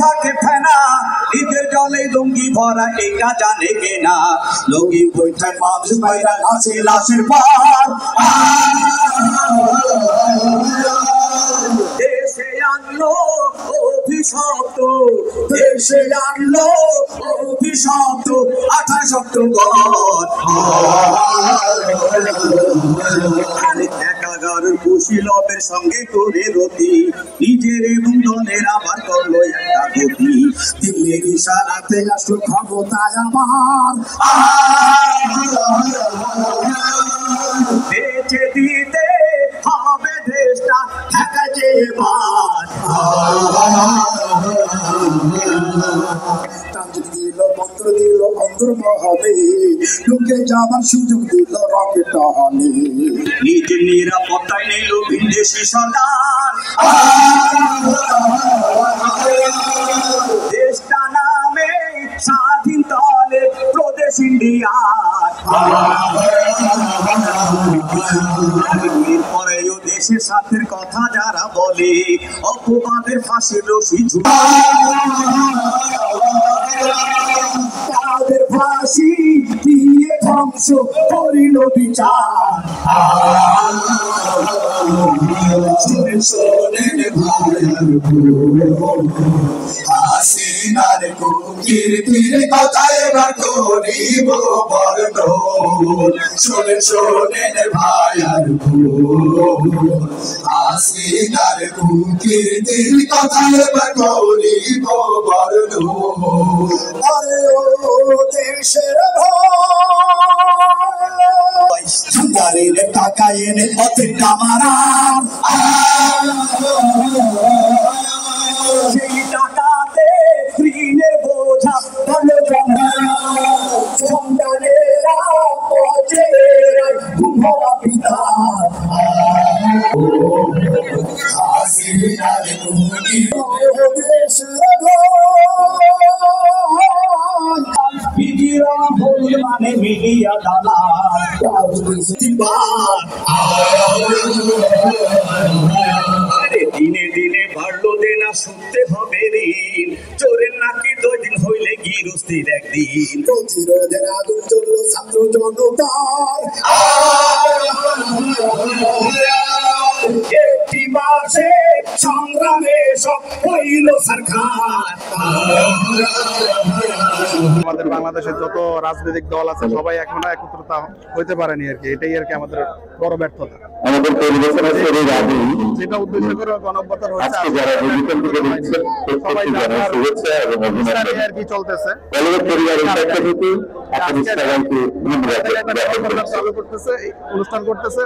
থাকে ফেনা ঈদের জলে লুঙ্গি ভরা এটা জানে কেনা লুঙ্গি বইটা মানুষ বাইরা নাচে লাশের পার দেশে আনলো অভিশপ্ত দেশে আনলো অভিশপ্ত 28 অক্টোবর একাগারের কুশীলবের সঙ্গে করে রতি নিজের এবং দলের আবার করলো একটা গতি দিল্লির ইশারাতে আসলো ক্ষমতায় আমার বেঁচে দিতে হবে দেশটা ঢাকা যে দিল মন্ত্র দিল অন্তর হবে ঢুকে যাবার সুযোগ দিল রকেট হলে নিজের নিরাপত্তায় নিল বিদেশি সরকার দেশটা নামে স্বাধীন দলে প্রদেশ ইন্ডিয়ার পরেও দেশের স্বার্থের কথা যারা বলে অপবাদের ফাঁসির রশি তাদের ফাঁসি দিয়ে ধ্বংস করিল বিচার হাসিনার কুকীর্তির কথা এবার করিব বর্ণন শোনেন শোনেন ভাইয়ার হাসিনার কুকীর্তির কথা এবার করিব বর্ণন আরে ও দেশের ভাই সরকারের টাকা এনে পথে কামারাম সেই টাকাতে ঋণের বোঝা হলো সন্তানেরা পচেরা ঘুমরা পিতা হাসিনার দেশের মিডিয়া ভুল মানে মিডিয়া দালা দিনে দিনে বাড়লো দেনা শুনতে হবে ঋণ চোরের নাকি 2 দিন হইলে গিরস্তির একদিন প্রতিরোধের আগুন চলল ছাত্র জনতার একটি মাসে সংগ্রামে সব হইল সরকার আমাদের বাংলাদেশের যত রাজনৈতিক দল আছে সবাই এখনো একত্রিত হইতে পারেনি আর কি এটাই আর কি আমাদের বড় ব্যর্থতা আমাদের পরিবেশন আছে যেটা উদ্দেশ্য করে গণঅভ্যুত্থান হচ্ছে আজকে যারা ডিজিটাল থেকে দিচ্ছে প্রত্যেকটি যারা শুভেচ্ছা এবং অভিনন্দন আর কি চলতেছে পরিবারের পক্ষ থেকে আপনাদের সবাইকে অনুষ্ঠান করতেছে